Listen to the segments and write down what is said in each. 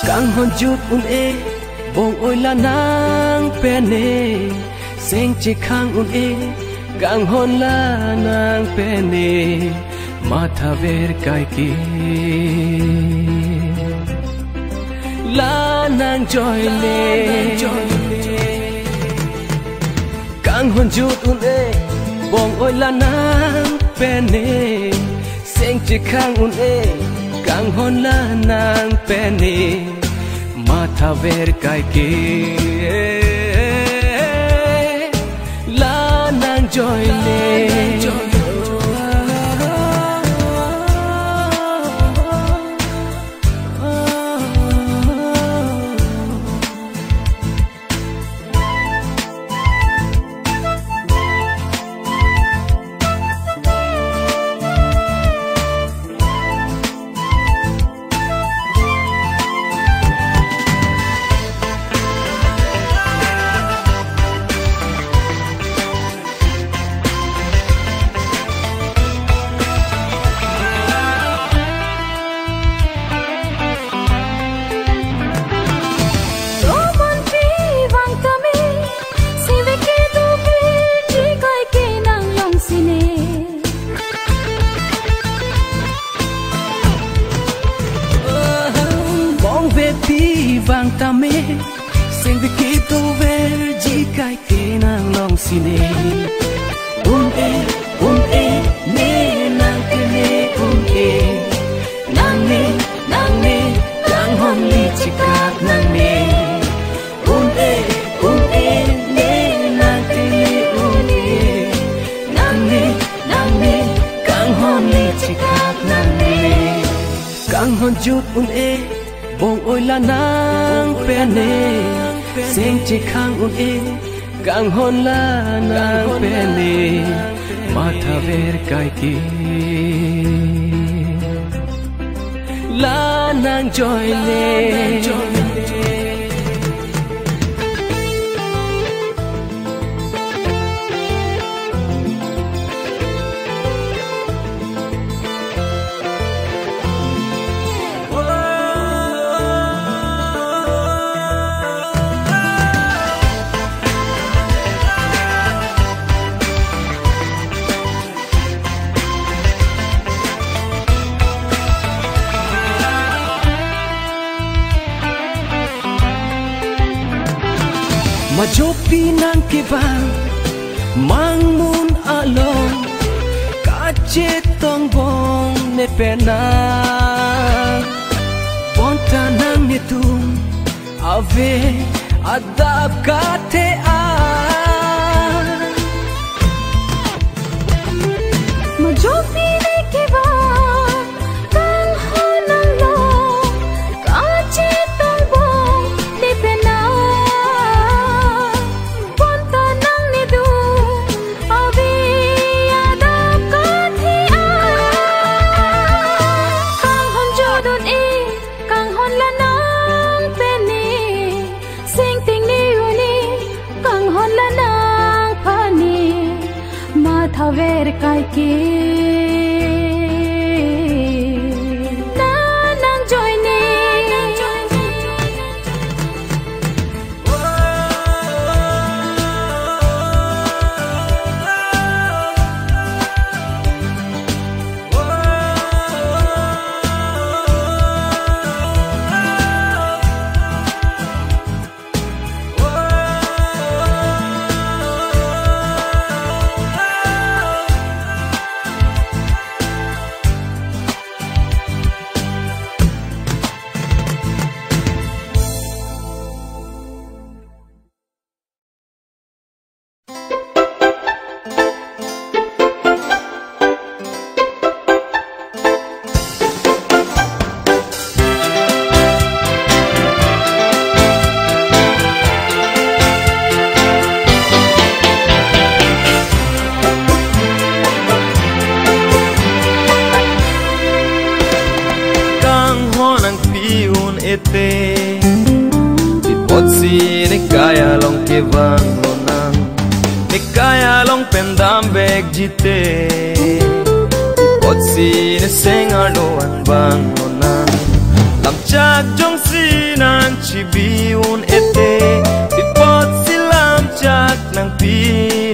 Càng hôn chút un e bông ôi là nang pene Seng chỉ khang un e càng hôn là nang pene Mata ver kai ki La nang joy le Càng hôn chút un e bông ôi là nang pene Seng chỉ khang un e càng hôn là nang pene Mata ver kai ki La nang joy le vang ta me sen vi kito ver ji kai ke nang long sine un e ne nang ke ne un e nang ne nang hon li chikat nang ne un e ne nang ke ne un e nang ne kang hon li chikat nang ne kang hon jut un e bông ôi là nang pene Seng chỉ khang un e càng hôn là nang pene Mata ver kai ki La nang joy le Ma jopi nang kibang mang mun along kache tong bong ne pena ponta nang nitum ave adap kate a ma jopi ne kibang kang honang lo kache tong bong ne pena ver kai ki na nang joy ne ete Pipotsi ne kaya long kevang lonang Ne kaya long pendam beg jite Pipotsi ne sengar loan bang lonang làm chắc trong si nàng chỉ biun ete bipot si làm chắc nàng pi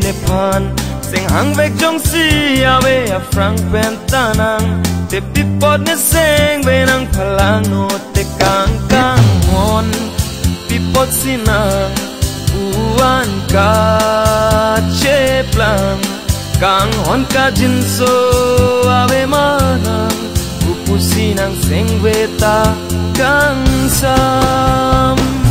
nepan seng hang vek trong si ave a frank pentanang te bipot ne seng benang phalang no te kang kang mon bipot si nàng uan ka cheplang kang hon ka jinso ave manang upusinang sengweta kang sam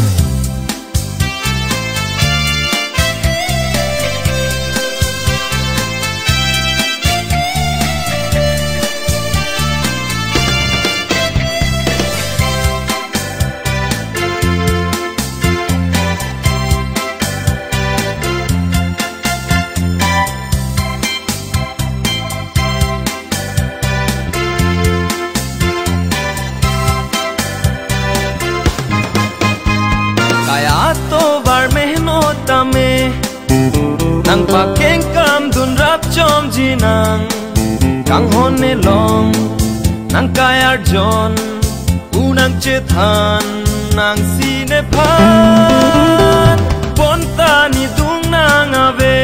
nang pa keng kam dun rap chom ji nang kang hon ne long nang kayar jon unang che than nang si ne phan bon ta ni dung nang ave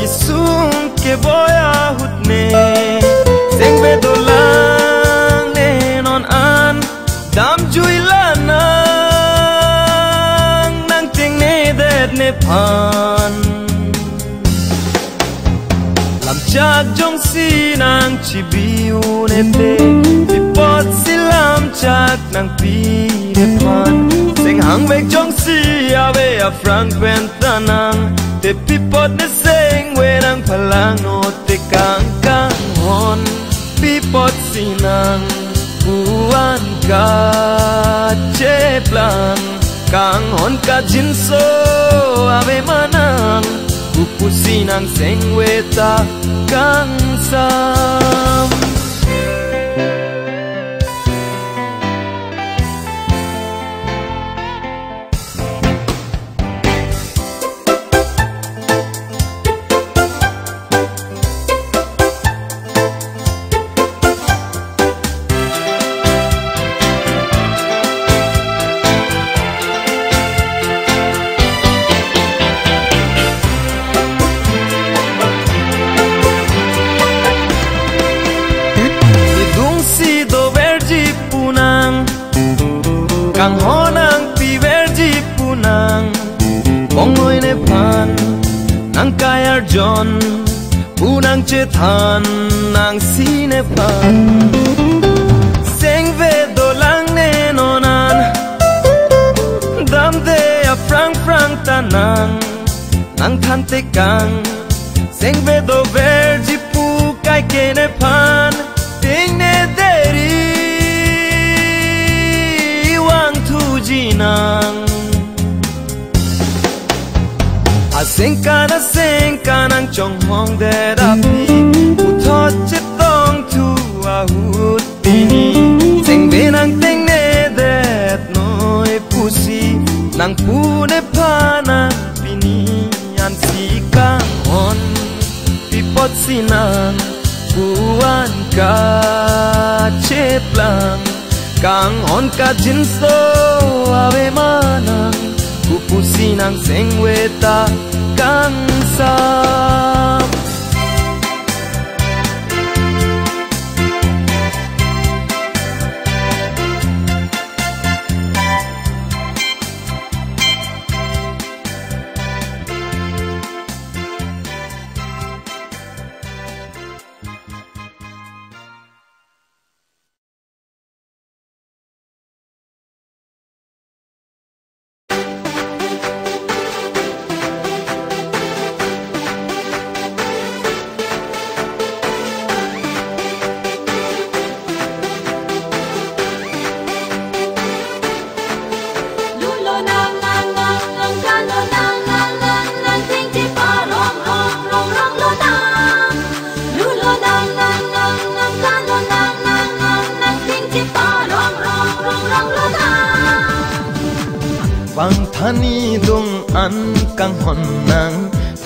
isum ke boya hut ne seng ve do lang ne non an dam jui la nang ting ne det ne phan chắc trong si nàng chỉ biu nên tê bipot si làm chắc nàng pi nepan seng hang vek trong si ave a frank pentanang te bipot ne seng we nang phalang no te kang kang hon bipot si nàng uan ka cheplang kang hon ka jinso ave manang upusinang sengweta kang sam kang honang pi verji punang bongoi ne pan nang kayar jon punang che than nang si ne pan seng ve do lang ne nonan dam de a frank frank tanang nang than te kang seng ve do verji pu kai ke ne pan ting ne deri nang a seng ka nang chong hong de da pi u thot che tong tu a hut pini seng ve nang teng ne det noi pusi nang pu ne pa na pini an si kang on bipot si nang puan ka cheplang kang on ka jinso ave manang upusinang sengweta kang sam Bang thani dung an kang hon nang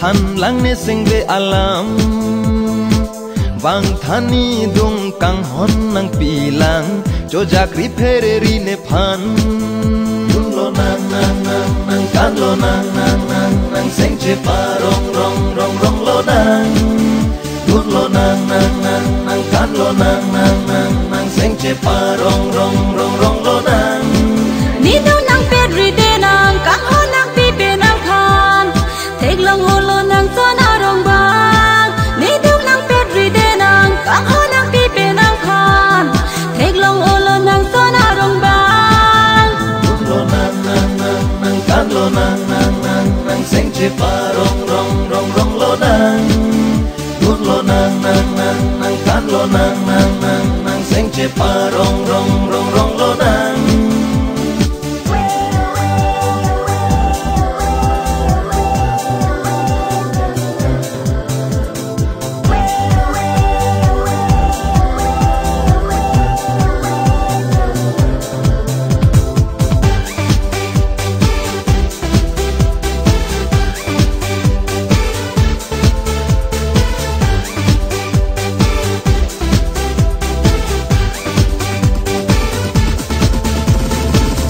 than lang ne sing ve alam bang thani dung kang hon nang pilang cho jakri phereri ne phan dun lo nang nang nang nang kan lo nang nang nang nang seng che pa rong rong rong rong lo nang dun lo nang nang nang nang kan lo nang nang nang nang seng che pa rong rong rong rong lo nang ni đâu nang phereri de nang kang hon nang pi pe nang phan thek long ho lo nang so na rong bang ni đâu nang phereri de nang kang hon nang pi pe nang phan thek long ho lo nang so na rong bang dun lo nang nang nang nang kan lo nang nang nang nang seng che pa rong rong rong rong lo nang dun lo nang nang nang nang kan lo nang nang nang nang seng che pa rong rong rong rong lo nang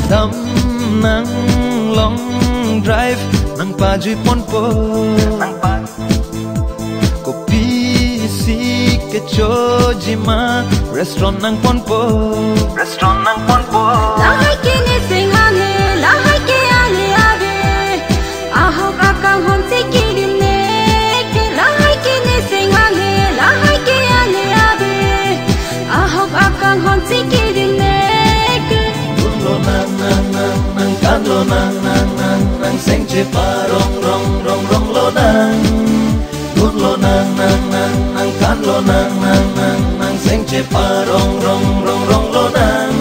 dam nang long drive nang pa jui pon po nang pa kopi si ke cho jima restaurant nang pon po la hai ke ne sing hang he la hai ke ale ave a ho ka kang hon si ki dim ne ke la hai ke ne sing hang he la hai ke ale ave a ho ka kang hon si ki dim ne ke lo nang nang nang nang kan lo nang nang nang nang seng che pa rong rong rong rong lo nang dun lo nang nang nang nang kan lo nang nang nang nang seng che pa rong rong rong rong lo nang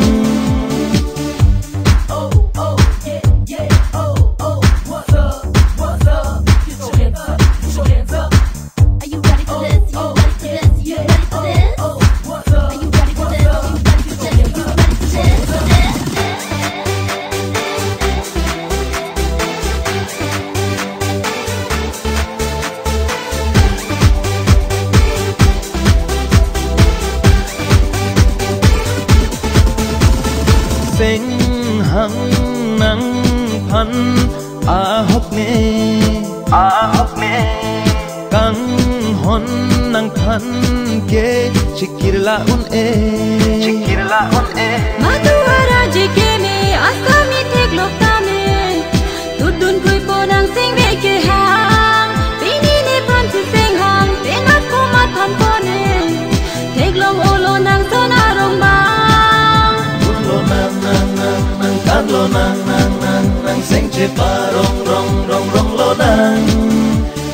seng hang nang phan a hok ne kang hon nang phan ke chikir la un e Madhuara ji ke me asami thek lok ta me tudun phui po nang sing ve ke hang pini ne phan si sing hang pengat ko ma tham po ne thek long olo nang so na rong bang lo nang nang nang nang kan lo nang nang nang nang seng che pa rong rong rong rong lo nang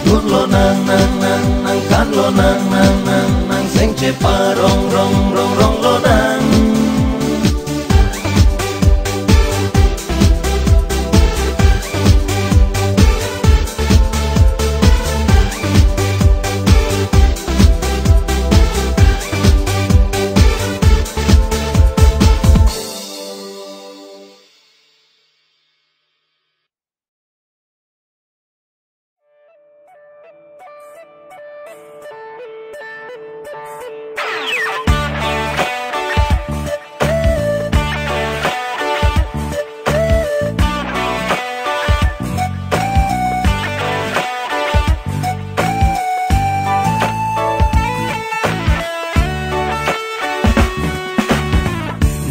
dun lo nang nang nang nang kan lo nang nang nang nang seng che pa rong rong rong rong lo nang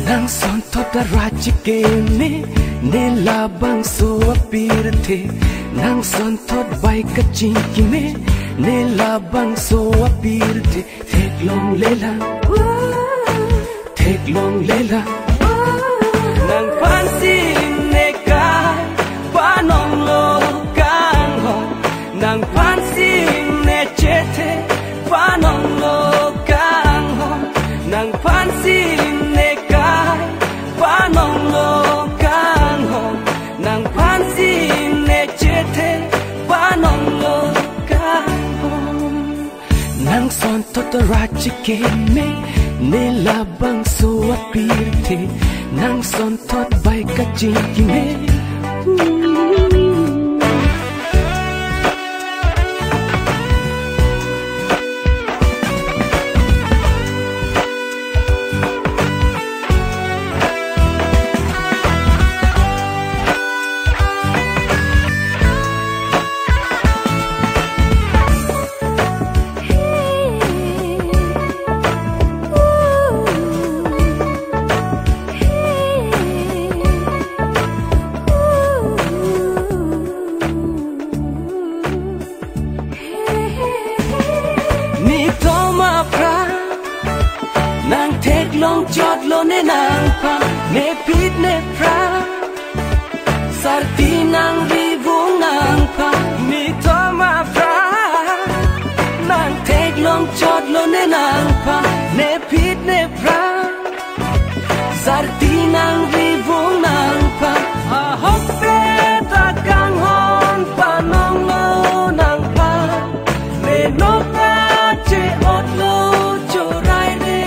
nang son to da raji ke me ne la bang so apir the nang son to bai ka chin ki me ne la bang so apir the thek long lela nang pan si ne ka pa nong lo kang ho nang pan si ne che the pa nong lo kang ho nang pan si ne ka pa nong lo kang ho nang pan si ne che the pa nong lo kang ho nang son to the raji ke me ne la bang so apir the nang son to bai ka chin ki me long chót lo nè nàng pa nè pít nè pra sarti nàng vi vuông nàng pa mi to ma pra nàng take long chót lo nè nàng pa nè pít nè pra sarti nàng vi vuông nàng pa a hop pe ta kang hon pa nong lo nàng pa nè no pa che ot lo cho rai de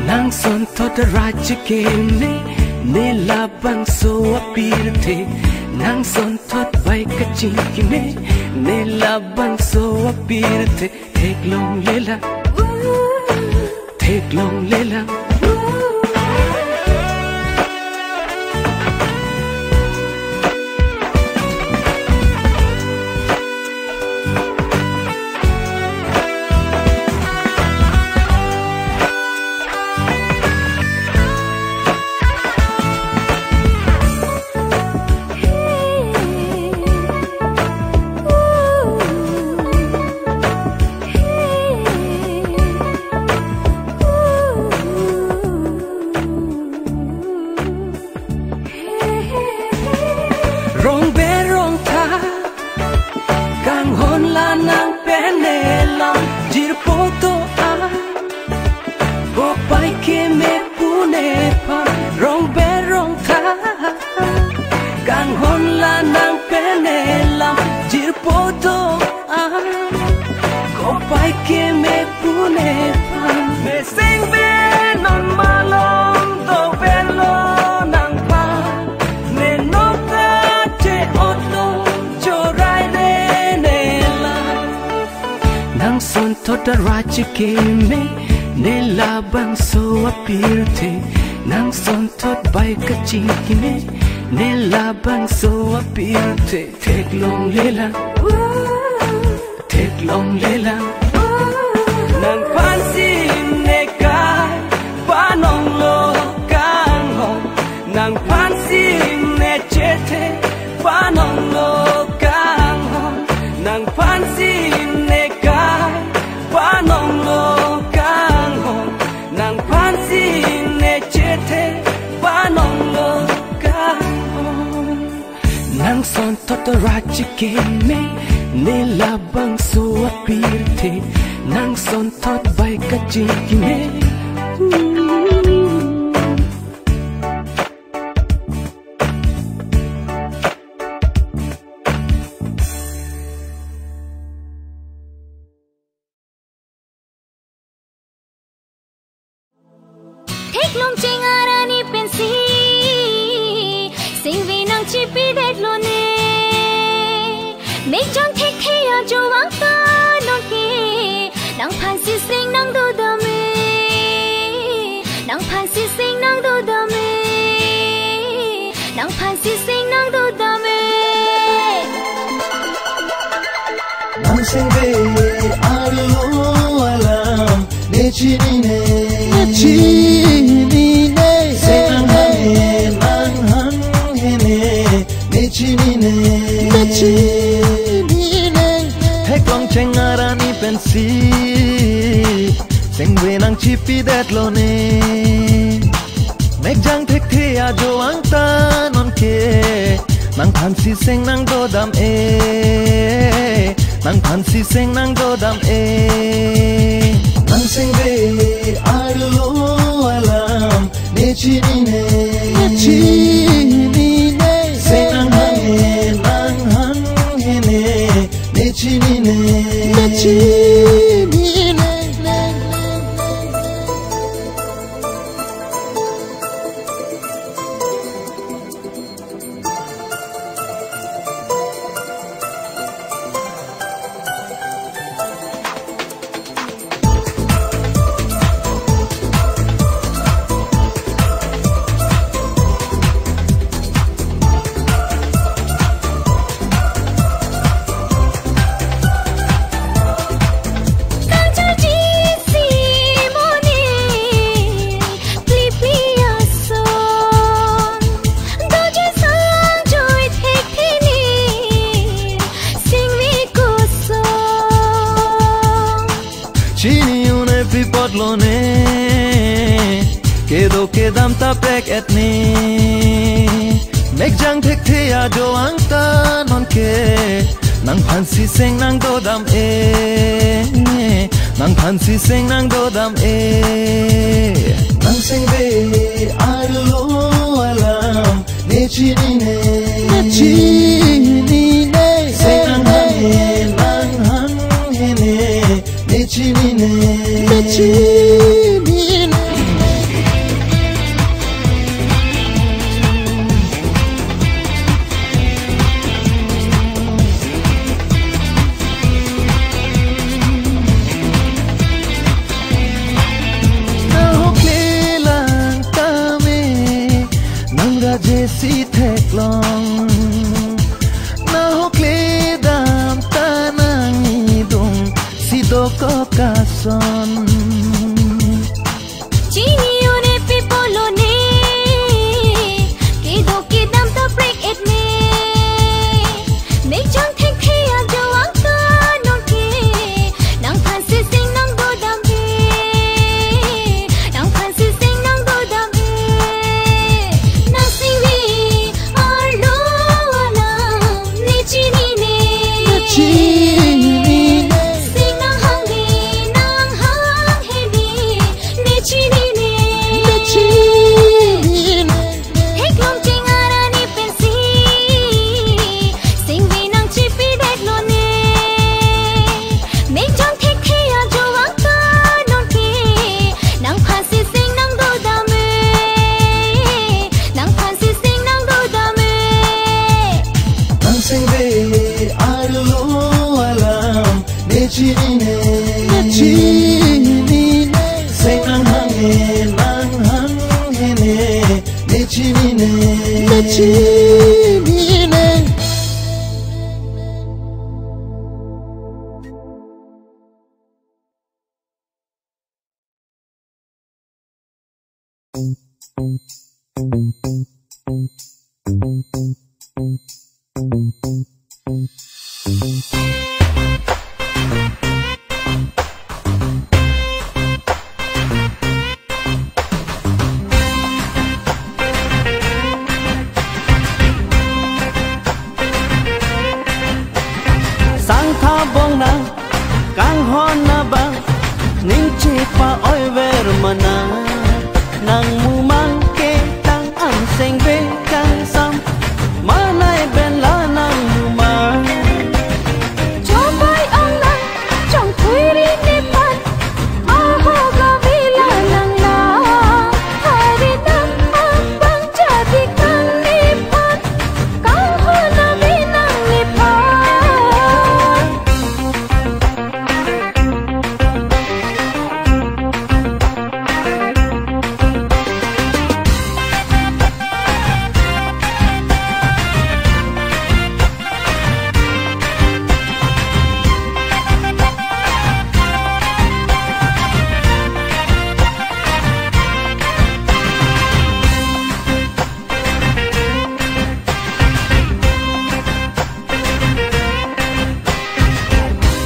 nàng son thot ra che ke ne la bang so apir the nàng son thot vai ka chi ki ne la bang so apir the thek long lela rong be rong tha kang hon la nang pe ne la jir poto a go pai ke me pu ne pa rong be rong tha kang hon la nang pe ne la jir poto a go pai ke me pu ne pa me sing be non ma long do be lo nang pa ne no nàng son thot ra che ke ne la bang so apir the nàng son thot bai ka chi ki ne la bang so apir the thek long lela nàng phan sin ne kai pa nong lo kang ho nàng phan sin ne che the pa nong lo kang ho nàng phan sin ne kai pa nong lo kang ho nàng phan sin ne che the pa nong lo kang ho nàng son thot ra che ke ne la bang so apir the nàng son thot vai ka chi ki Take long ching arani pensi sing vi nang chi pi det lo ne make chang take thea jo wang ta non ke nang phan si sing nang do da me nang phan si sing nang do da me nang phan si sing nang do da me nang sing be alo alam ne chi ni ne nang han he ne chi ni ne thek long cheng arani pensi sing ve nang chi pi det lo ne mek jang thek the a jo ang ta non ke nang phan si sing nang do dam nang phan si sing nang do dam nang sing ve alo alam ne chi ni ne nang han he ne chi ni ne pot lo ne ke do ke dam ta pek et ne mek jang thek the ya do ang ta non ke nang phan si seng nang do dam e nang phan si seng nang do dam e nang seng be alo alam ne chi ni ne seng nang hang he ne chi ni ne si thek long na hok le dam ta nang ni dung si do ko ka son chini one people one ke do ke dam ta break it me make jang thek the ya jo ang ta non ke nang phan si sing nang do dam be nang phan si sing nang do dam be nang sing we are lo ala ne chini ne sing nang hang he ni ne chini ne Hek long ching ara ni pensi sing vi nang chi pi dek lo ne make jang thek the ya jo ang ta non ke nang phan si sing nang do da me nang phan si sing nang do da me nang seng be alo alam ne chi ni ne seng nang hang he ne chi ni ne sang tha bong na kang hon na ba ning chi pa oi ver mana nang mu mang ke tang am seng ve kang sam ma nai ben la nang mu mang cho bai ang nang trong thui ri ne pan a ho ga vi la nang la hari nam ang bang cha di kang ni pan kang ho na vi nang ni pan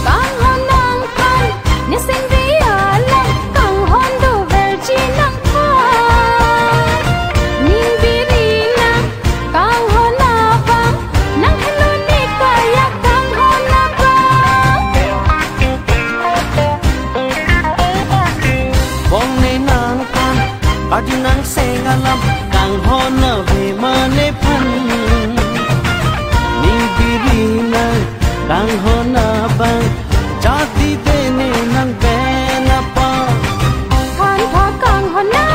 Kang hon nang pan ni sing vi alam kang hon do ver chi nang pan ning vi ri na kang hon na bang nang halo ni kaya kang hon na bang bong ne nang pan ba di nang seng alam kang hon na ve ma ne pan ning bi ri na kang hon na bang cha ti te ne nang ve na pa Khan tha kang hon na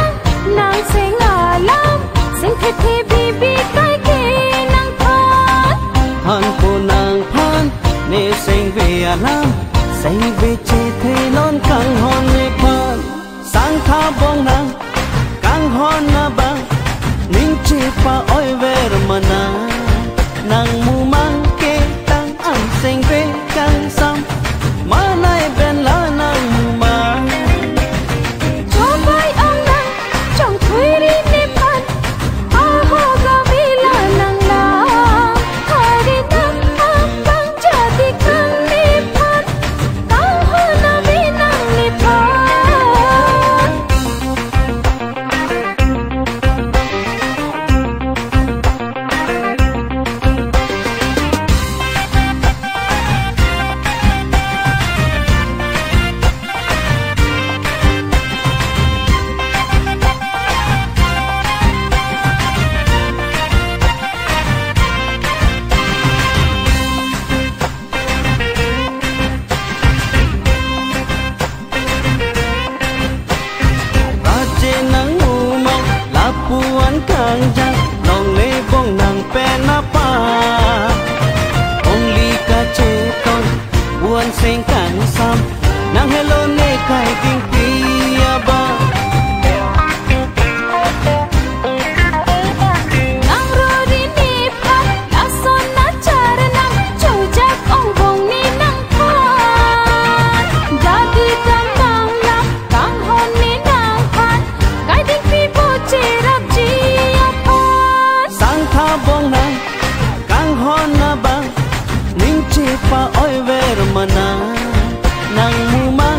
nang sing alam sing the the bi bi kai ke nang pan han ko nang pan ne seng ve alam seng ve che the non kang hon ne pan sang tha bong na kang hon na ba ning chi pa oi ver mana nang mu mang ke tang am seng ve kang sam ma nai ben la nang mu mang cho bai ang nang trong thui ri ne pan a ho ga vi la nang la hari nam ang bang cha di kang ni pan kang ho na vi nang ni pan sen kan sam nang hello ne kai king pia ba nang rodi ni pa na son na charanam chojak ong bong ni nang pa dadi tamang la kang hon ni nang phan kai ding pi bo che rap ji pa sang tha bong nang kang hon na bang ning che pa oi ver mana nang mu ma